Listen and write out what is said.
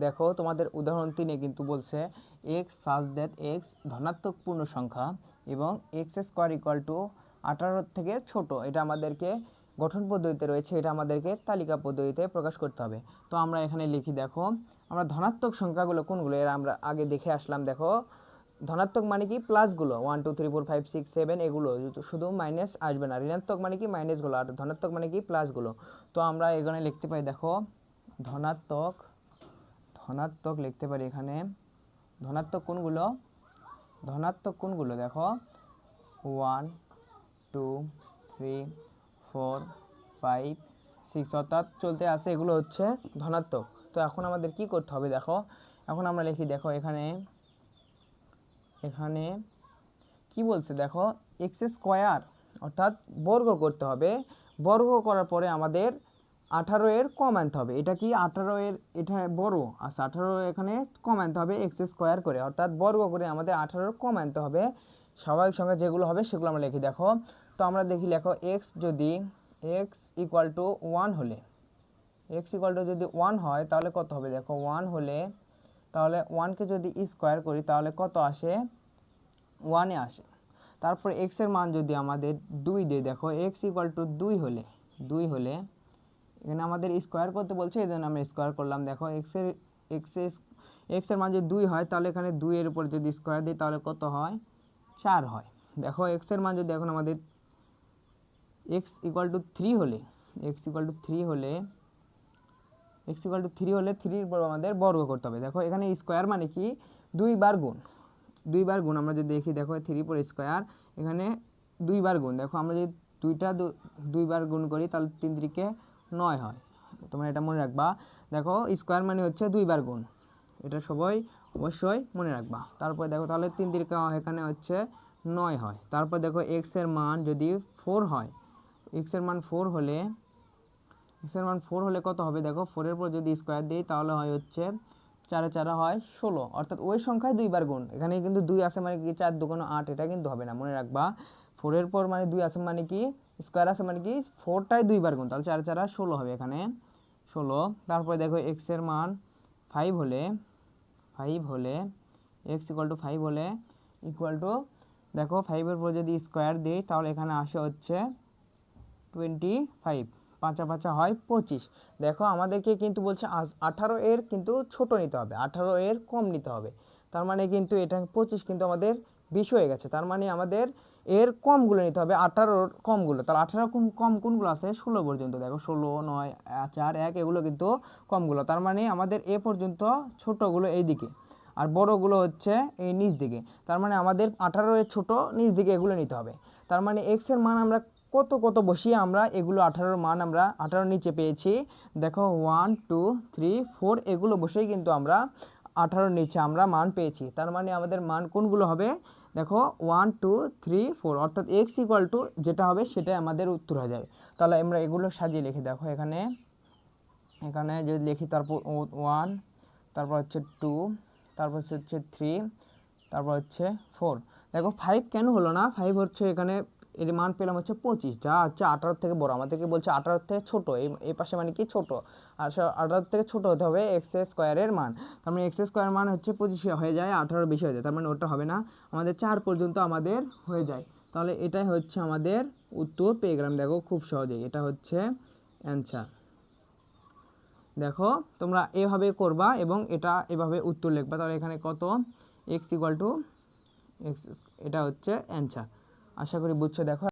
দেখো তোমাদের উদাহরণ 3-এ কিন্তু বলছে x such that x ধনাত্মক পূর্ণ সংখ্যা এবং x স্কয়ার ইকুয়াল টু 18 থেকে ছোট। এটা আমাদেরকে গঠন পদ্ধতিতে রয়েছে, এটা আমাদেরকে তালিকা পদ্ধতিতে প্রকাশ করতে হবে। তো আমরা এখানে লিখি, দেখো আমরা ধনাত্মক সংখ্যাগুলো কোনগুলো এর আমরা আগে দেখে আসলাম। দেখো ধনাত্মক মানে কি প্লাসগুলো 1 2 3 4 5 6 7 এগুলো, শুধু মাইনাস আসবে না। ঋণাত্মক মানে কি মাইনাসগুলো, আর ধনাত্মক মানে কি প্লাসগুলো। তো আমরা এখানে লিখতে পাই, দেখো ধনাত্মক ধনাত্মক লিখতে পারি এখানে। ধনাত্মক কোনগুলো? ধনাত্মক কোনগুলো দেখো 1 2 3 4 5 6 অর্থাৎ চলতে আছে, এগুলো হচ্ছে ধনাত্মক। তো এখন আমাদের কি করতে হবে দেখো, এখন আমরা লিখি, দেখো এখানে এখানে কি বলছে দেখো এক্স স্কোয়ার অর্থাৎ বর্গ করতে হবে। বর্গ করার পরে আমাদের 18 এর কম আনতে হবে। এটা কি 18 এর, এটা বড় আচ্ছা 18 এখানে কম আনতে হবে এক্স স্কোয়ার করে, অর্থাৎ বর্গ করে আমাদের 18 এর কম আনতে হবে। স্বাভাবিক সংখ্যা যেগুলো হবে সেগুলো আমরা লিখি। দেখো তো আমরা দেখি, লেখো এক্স যদি এক্স ইকুয়াল টু 1 হলে, এক্স ইকুয়াল টু যদি 1 হয় তাহলে কত হবে দেখো, 1 হলে তাহলে 1কে যদি স্কোয়ার করি তাহলে কত আসে, 1-এ আসে। তারপর এক্স এর মান যদি আমাদের 2 দিয়ে, দেখো এক্স ইকুয়াল টু 2 হলে এখানে আমাদের স্কোয়ার করতে বলছে, এই জন্য আমরা স্কোয়ার করলাম। দেখো এক্স এর মান যদি 2 হয় তাহলে এখানে 2 এর উপর যদি স্কোয়ার দিই তাহলে কত হয়, 4 হয়। দেখো এক্স এর মান যদি এখন আমাদের এক্স ইকুয়াল টু 3 হলে, এক্স ইকুয়াল টু 3 হলে 3 এর উপর আমাদের বর্গ করতে হবে। দেখো এখানে স্কোয়ার মানে কি 2 বার গুণ, 2 বার গুণ আমরা যদি দেখি, দেখো 3 পর স্কোয়ার এখানে 2 বার গুণ। দেখো আমরা যদি 2 বার গুণ করি তাহলে 3 3 9 হয়। তোমরা এটা মনে রাখবা। দেখো স্কোয়ার মানে হচ্ছে 2 বার গুণ, এটা সবাই অবশ্যই মনে রাখবা। তারপর দেখো তাহলে 3 3 এখানে হচ্ছে 9 হয়। তারপর দেখো এক্স এর মান যদি 4 হয়, এক্স এর মান 4 হলে কত হবে দেখো, 4 এর পর যদি স্কোয়ার দিই তাহলে হয় হচ্ছে 4 4 হয় 16, অর্থাৎ ওই সংখ্যায় 2 বার গুণ। এখানে কিন্তু 2 আছে মানে কি 4 2 8, এটা কিন্তু হবে না, মনে রাখবা। 4 এর পর মানে 2 আছে মানে কি স্কোয়ার আছে মানে কি 4টাই 2 বার গুণ, তাহলে 4 4 16 হবে এখানে 16। তারপরে দেখো এক্স এর মান 5 হলে এক্স ইকুয়াল টু 5 হলে ইকুয়াল টু, দেখো 5 এর পর যদি স্কোয়ার দিই তাহলে এখানে আসে হচ্ছে 25, 5 5 হয় 25। দেখো আমাদেরকে কিন্তু বলছে 18 এর কিন্তু ছোট নিতে হবে, 18 এর কম নিতে হবে। তার মানে কিন্তু এটা 25 কিন্তু আমাদের 20 হয়ে গেছে। তার মানে আমাদের এর কমগুলো নিতে হবে, 18-র কমগুলো। তাহলে 18 কম কোনগুলো আছে 16 পর্যন্ত। দেখো 16 9 4 1 এগুলো কিন্তু কমগুলো। তার মানে আমাদের এ পর্যন্ত ছোটগুলো এই দিকে আর বড়গুলো হচ্ছে এই নিচ দিকে। তার মানে আমাদের 18 এর ছোট নিচ দিকে এগুলো নিতে হবে। তার মানে এক্স এর মান আমরা কত বসিয়ে আমরা এগুলো 18-র মান আমরা 18 নিচে পেয়েছি। দেখো 1 2 3 4 এগুলো বসেই কিন্তু আমরা 18-র নিচে আমরা মান পেয়েছি। তার মানে আমাদের মান কোনগুলো হবে দেখো 1 2 3 4, অর্থাৎ এক্স ইকুয়াল টু যেটা হবে সেটাই আমাদের উত্তর হয়ে যাবে। তাহলে আমরা এগুলো সাজিয়ে লিখি। দেখো এখানে যদি লিখি, তারপর 1, তারপর হচ্ছে 2, তারপর হচ্ছে 3, তারপর হচ্ছে 4। দেখো 5 কেন হলো না, 5 হচ্ছে এখানে এর মান পেলাম হচ্ছে 25, যা হচ্ছে 18 থেকে বড়। আমাদেরকে বলছে 18 থেকে ছোট, এই পাশে মানে কি ছোট, আর 18 থেকে ছোট হতে হবে এক্স স্কোয়ারের মান। তার মানে এক্স স্কোয়ার মান হচ্ছে 25 হয়ে যায়, 18 বেশি হয়ে যায়, তার মানে ওটা হবে না। আমাদের 4 পর্যন্ত আমাদের হয়ে যায়। তাহলে এটাই হচ্ছে আমাদের উত্তর পেয়ে গেলাম। দেখো খুব সহজেই এটা হচ্ছে অ্যান্সার। দেখো তোমরা এভাবে করবা এবং এটা এভাবে উত্তর লিখবা। তাহলে এখানে কত, এক্স ইকুয়াল টু এক্স, এটা হচ্ছে অ্যান্সার। আশা করি বুঝছো। দেখো